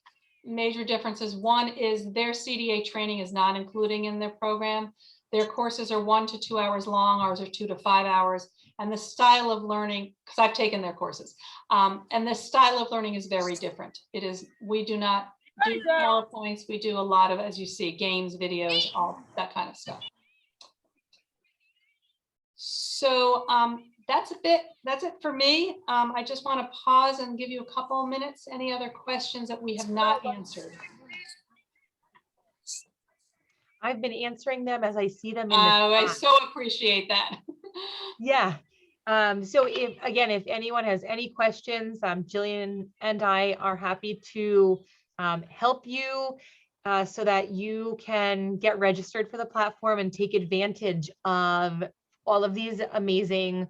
major differences. One is their CDA training is not including in their program. Their courses are 1 to 2 hours long, ours are 2 to 5 hours. And the style of learning, because I've taken their courses, and the style of learning is very different. It is, we do not do PowerPoints, we do a lot of, as you see, games, videos, all that kind of stuff. So that's it for me. I just want to pause and give you a couple of minutes. Any other questions that we have not answered? I've been answering them as I see them in the I chat. so appreciate that. Yeah. So if anyone has any questions, Jillian and I are happy to help you so that you can get registered for the platform and take advantage of all of these amazing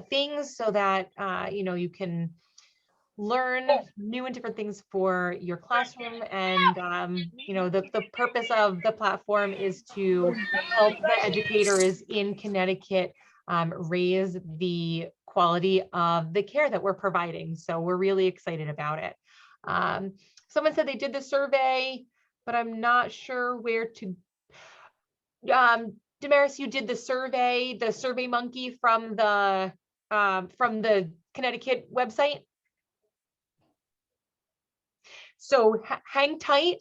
things so that you can learn new and different things for your classroom. And the purpose of the platform is to help the educators in Connecticut raise the quality of the care that we're providing. So we're really excited about it. Someone said they did the survey, but I'm not sure where to. Damaris, you did the Survey Monkey from the Connecticut website. So hang tight.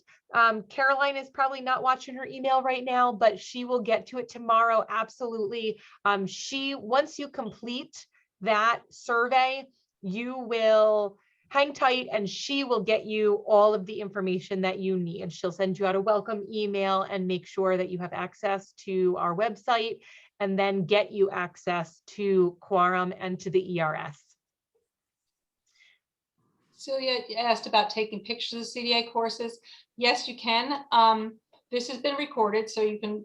Caroline is probably not watching her email right now, but she will get to it tomorrow. Absolutely. Once you complete that survey, you will hang tight and she will get you all of the information that you need. She'll send you out a welcome email and make sure that you have access to our website and then get you access to Quorum and to the ERS. Celia asked about taking pictures of CDA courses. Yes, you can. This has been recorded, so you can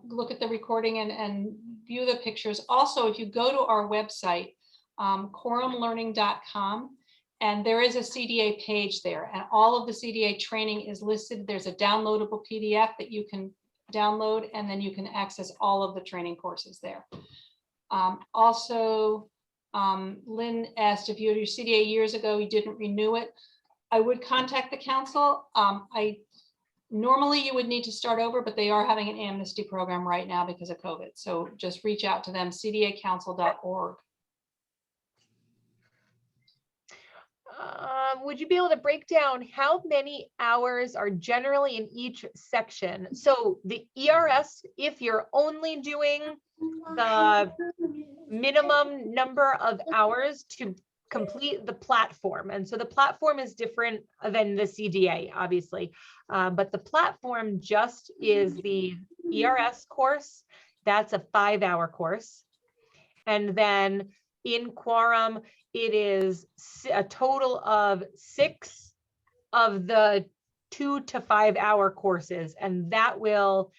look at the recording and view the pictures. Also, if you go to our website, quorumlearning.com, and there is a CDA page there, and all of the CDA training is listed. There's a downloadable PDF that you can download, and then you can access all of the training courses there. Also, Lynn asked if you had your CDA years ago, you didn't renew it. I would contact the council. Normally you would need to start over, but they are having an amnesty program right now because of COVID. So just reach out to them, cdacouncil.org. Would you be able to break down how many hours are generally in each section? So the ERS, if you're only doing the minimum number of hours to complete the platform. And so the platform is different than the CDA, obviously, but the platform just is the ERS course. That's a 5-hour course. And then in Quorum, it is a total of 6 of the 2 to 5 hour courses, and that will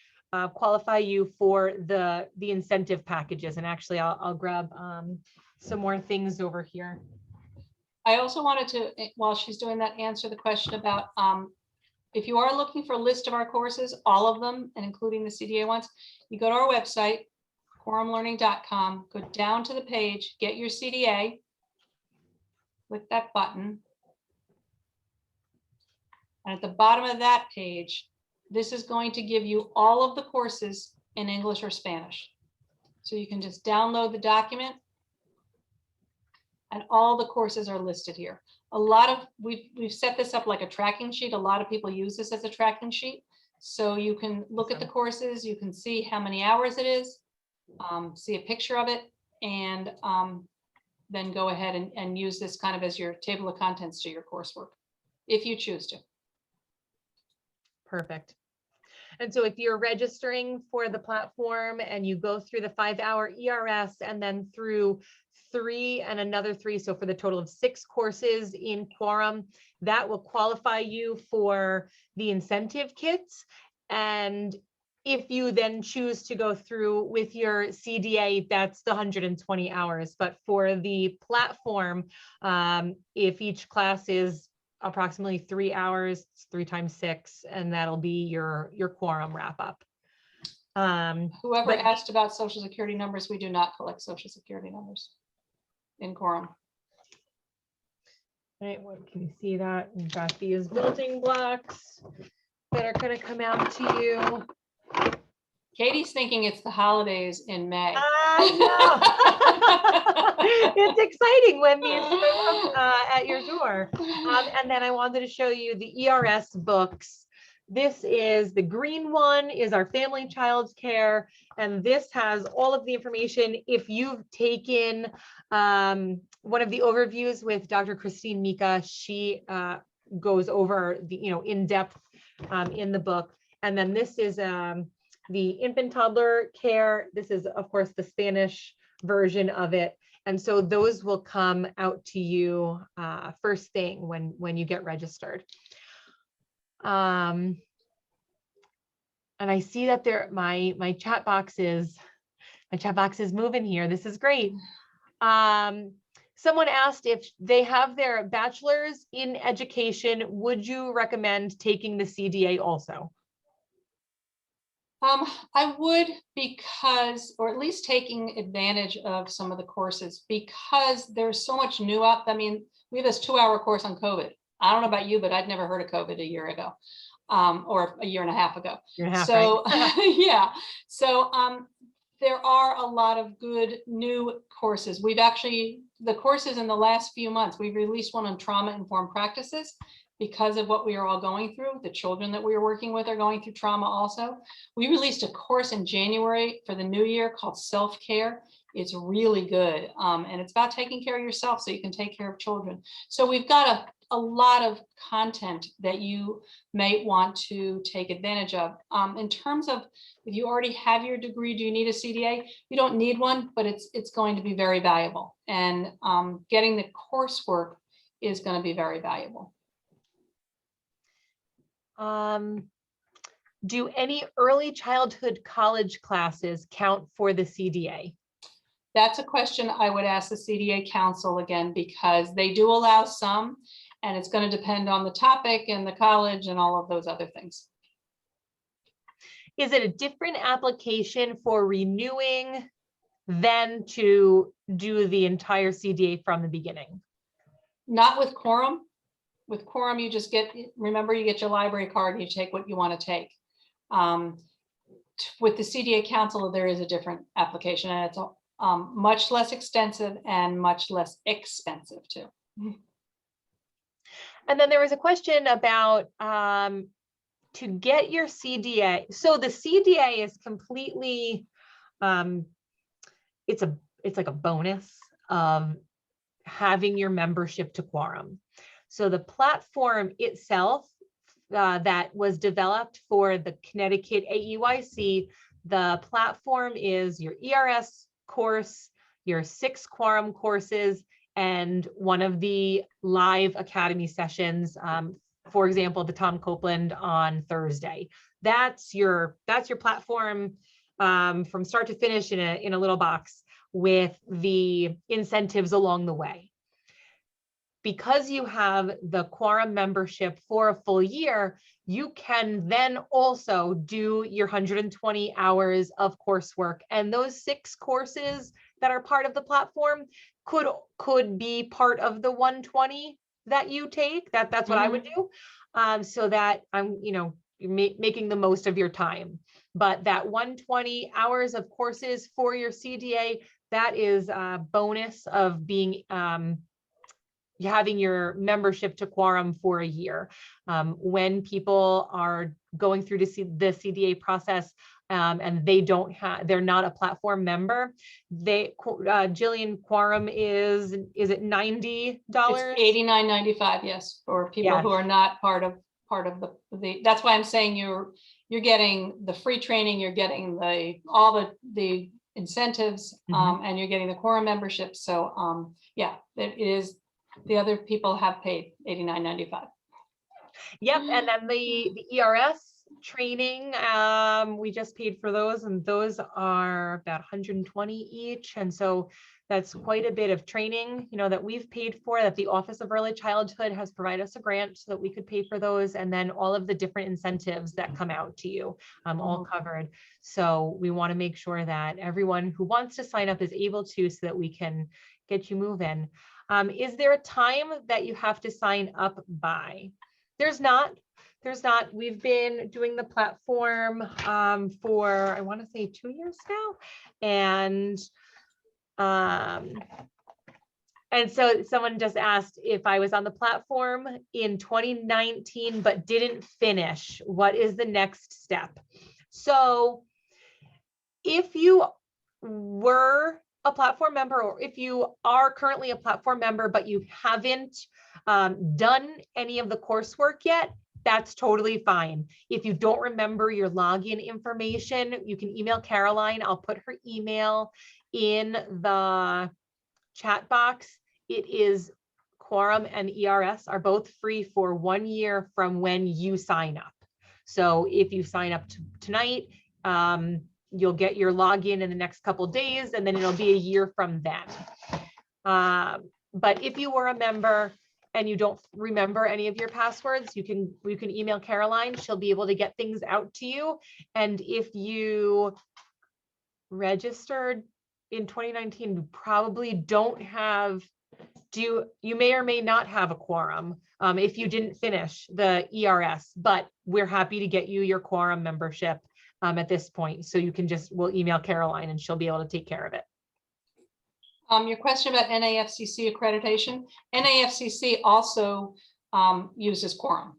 qualify you for the incentive packages. And actually, I'll grab some more things over here. I also wanted to, while she's doing that, answer the question about if you are looking for a list of our courses, all of them, and including the CDA ones, you go to our website, quorumlearning.com, go down to the page, get your CDA, click that button. And at the bottom of that page, this is going to give you all of the courses in English or Spanish. So you can just download the document. And all the courses are listed here. A lot of, we've set this up like a tracking sheet. A lot of people use this as a tracking sheet. So you can look at the courses, you can see how many hours it is, see a picture of it, and then go ahead and use this kind of as your table of contents to your coursework, if you choose to. Perfect. And so if you're registering for the platform and you go through the 5-hour ERS and then through 3 and another 3, so for the total of 6 courses in Quorum, that will qualify you for the incentive kits. And if you then choose to go through with your CDA, that's the 120 hours. But for the platform, if each class is approximately 3 hours, 3 times 6, and that'll be your Quorum wrap up. Whoever asked about Social Security numbers, we do not collect Social Security numbers in Quorum. Right, what can you see that? We've got these building blocks that are going to come out to you. Katie's thinking it's the holidays in May. I know. It's exciting when these show up at your door. And then I wanted to show you the ERS books. This is the green one is our family child care. And this has all of the information. If you've taken one of the overviews with Dr. Christine Mika, she goes over the, in depth in the book. And then this is the infant toddler care. This is, of course, the Spanish version of it. And so those will come out to you first thing when you get registered. And I see that my chat box is moving here. This is great. Someone asked if they have their bachelor's in education, would you recommend taking the CDA also? I would, because, or at least taking advantage of some of the courses, because there's so much new up. I mean, we have this 2-hour course on COVID. I don't know about you, but I'd never heard of COVID a year ago, or a year and a half ago. So right? Yeah. So there are a lot of good new courses. We've actually, the courses in the last few months, we've released one on trauma-informed practices. Because of what we are all going through, the children that we are working with are going through trauma also. We released a course in January for the new year called Self-Care. It's really good. And it's about taking care of yourself so you can take care of children. So we've got a lot of content that you may want to take advantage of. In terms of if you already have your degree, do you need a CDA? You don't need one, but it's going to be very valuable. And getting the coursework is going to be very valuable. Do any early childhood college classes count for the CDA? That's a question I would ask the CDA council again, because they do allow some, and it's going to depend on the topic and the college and all of those other things. Is it a different application for renewing than to do the entire CDA from the beginning? Not with Quorum. With Quorum, you just get, remember, you get your library card and you take what you want to take. With the CDA Council, there is a different application, and it's much less extensive and much less expensive too. And then there was a question about to get your CDA. So the CDA is completely, it's like a bonus of having your membership to Quorum. So the platform itself that was developed for the Connecticut AEYC, the platform is your ERS course, your 6 Quorum courses, and one of the live academy sessions, for example, the Tom Copeland on Thursday. That's your platform from start to finish in a little box with the incentives along the way. Because you have the Quorum membership for a full year, you can then also do your 120 hours of coursework. And those 6 courses that are part of the platform could be part of the 120 that you take. That's what I would do. So that making the most of your time. But that 120 hours of courses for your CDA, that is a bonus of being having your membership to Quorum for a year. When people are going through the CDA process and they're not a platform member, Jillian, Quorum is it $90? It's $89.95, yes, for people who are not part of the, that's why I'm saying you're getting the free training, you're getting all the incentives, and you're getting the Quorum membership. So yeah, it is, the other people have paid $89.95. Yep, and then the ERS training, we just paid for those, and those are about 120 each. And so that's quite a bit of training, that we've paid for, that the Office of Early Childhood has provided us a grant so that we could pay for those. And then all of the different incentives that come out to you, all covered. So we want to make sure that everyone who wants to sign up is able to, so that we can get you moving. Is there a time that you have to sign up by? There's not. We've been doing the platform for, I want to say 2 years now. And so someone just asked if I was on the platform in 2019 but didn't finish, what is the next step? So if you were a platform member, or if you are currently a platform member but you haven't done any of the coursework yet, that's totally fine. If you don't remember your login information, you can email Caroline. I'll put her email in the chat box. It is Quorum and ERS are both free for 1 year from when you sign up. So if you sign up tonight, you'll get your login in the next couple of days, and then it'll be a year from then. But if you were a member and you don't remember any of your passwords, you can email Caroline. She'll be able to get things out to you. And if you registered in 2019, you probably don't have, you may or may not have a Quorum if you didn't finish the ERS, but we're happy to get you your Quorum membership at this point. So you can we'll email Caroline and she'll be able to take care of it. Your question about NAFCC accreditation, NAFCC also uses Quorum.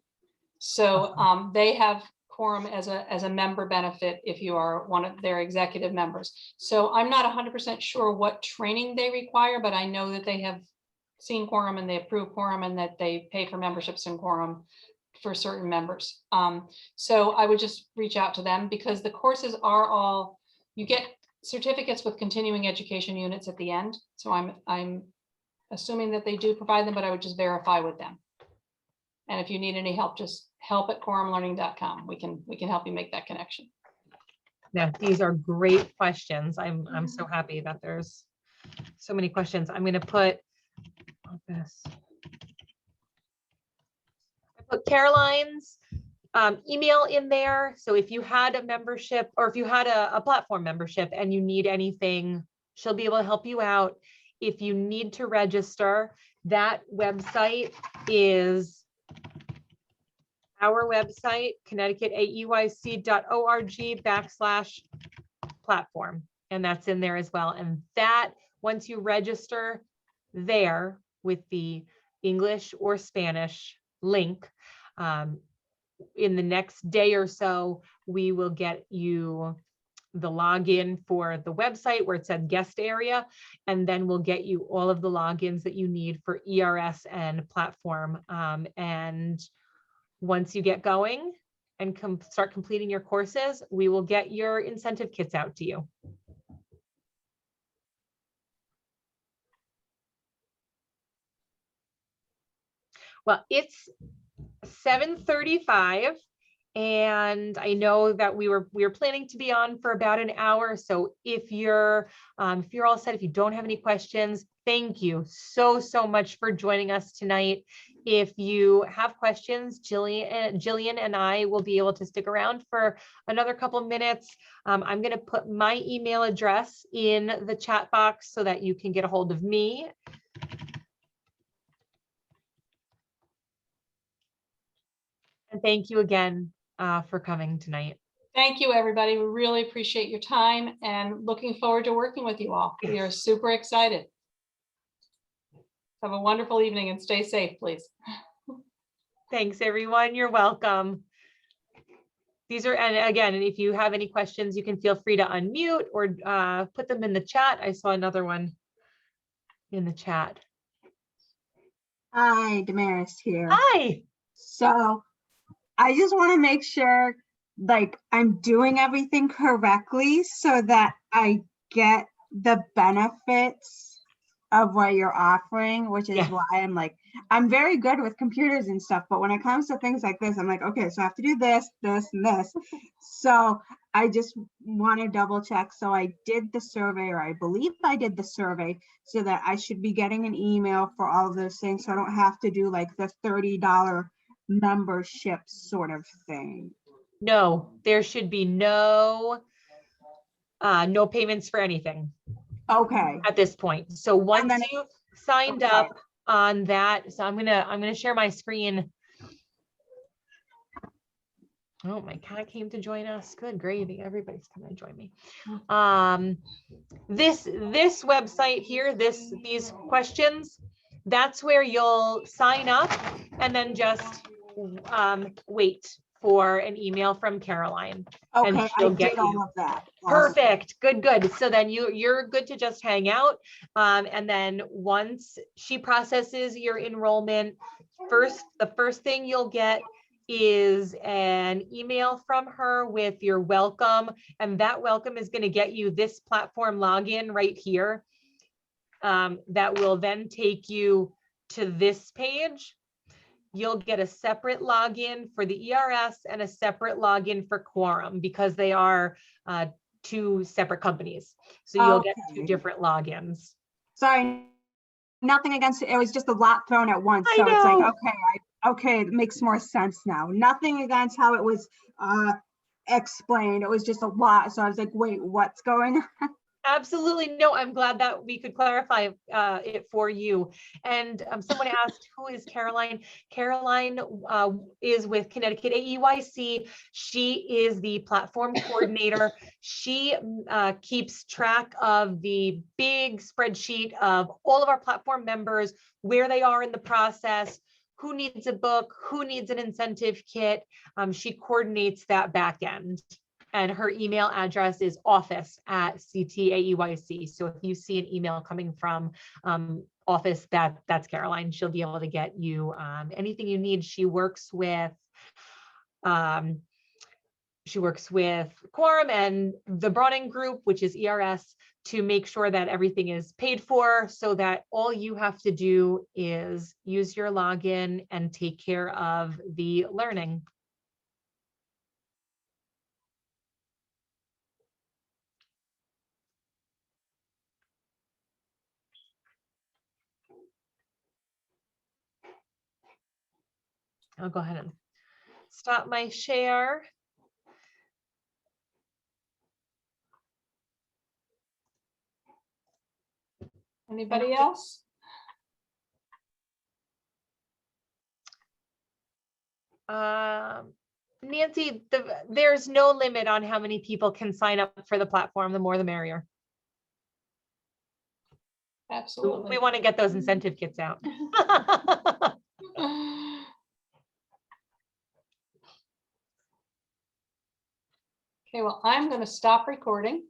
So they have Quorum as a member benefit if you are one of their executive members. So I'm not 100% sure what training they require, but I know that they have seen Quorum and they approve Quorum, and that they pay for memberships in Quorum for certain members. So I would just reach out to them, because the courses are all, you get certificates with continuing education units at the end. So I'm assuming that they do provide them, but I would just verify with them. And if you need any help, just help@quorumlearning.com. We can help you make that connection. Now, these are great questions. I'm so happy that there's so many questions. I'm going to put this. I put Caroline's email in there. So if you had a membership, or if you had a platform membership and you need anything, she'll be able to help you out. If you need to register, that website is our website, ConnecticutAEYC.org/platform. And that's in there as well. And that, once you register there with the English or Spanish link, in the next day or so, we will get you the login for the website where it said guest area, and then we'll get you all of the logins that you need for ERS and platform. And once you get going and start completing your courses, we will get your incentive kits out to you. Well, it's 7:35, and I know that we were planning to be on for about an hour. So if you're all set, if you don't have any questions, thank you so much for joining us tonight. If you have questions, Jillian and I will be able to stick around for another couple of minutes. I'm going to put my email address in the chat box so that you can get a hold of me. And thank you again for coming tonight. Thank you, everybody. We really appreciate your time and looking forward to working with you all. We are super excited. Have a wonderful evening and stay safe, please. Thanks, everyone. You're welcome. These are, and again, if you have any questions, you can feel free to unmute or put them in the chat. I saw another one in the chat. Hi, Damaris here. Hi. So I just want to make sure like I'm doing everything correctly so that I get the benefits of what you're offering, which is Yeah. why I'm like, I'm very good with computers and stuff, but when it comes to things like this, I'm like, okay, so I have to do this, this, and this. So I just want to double check. So I did the survey, or I believe I did the survey, so that I should be getting an email for all of those things. So I don't have to do like the $30 membership sort of thing. No, there should be no payments for anything Okay. at this point. So once then- you've signed Okay. up on that, so I'm gonna share my screen. Oh, my cat came to join us. Good gravy. Everybody's coming to join me. This website here, these questions, that's where you'll sign up and then just wait for an email from Caroline. And Okay, I she'll get did all you. of that. Awesome. Perfect. Good. So then you're good to just hang out. And then once she processes your enrollment, the first thing you'll get is an email from her with your welcome. And that welcome is going to get you this platform login right here. That will then take you to this page. You'll get a separate login for the ERS and a separate login for Quorum because they are two separate companies. So you'll get two different logins. Sorry, nothing against it. It was just a lot thrown at once. I So it's like, know. okay, it makes more sense now. Nothing against how it was explained. It was just a lot. So I was like, wait, what's going on? Absolutely. No, I'm glad that we could clarify it for you. And someone asked, who is Caroline? Caroline is with Connecticut AEYC. She is the platform coordinator. She keeps track of the big spreadsheet of all of our platform members, where they are in the process, who needs a book, who needs an incentive kit. She coordinates that back end. And her email address is office@CTAEYC. So if you see an email coming from office, that's Caroline. She'll be able to get you anything you need. She works with Quorum and the Bronning Group, which is ERS, to make sure that everything is paid for, so that all you have to do is use your login and take care of the learning. I'll go ahead and stop my share. Anybody else? Nancy, there's no limit on how many people can sign up for the platform. The more the merrier. Absolutely. We want to get those incentive kits out. Okay, well, I'm going to stop recording.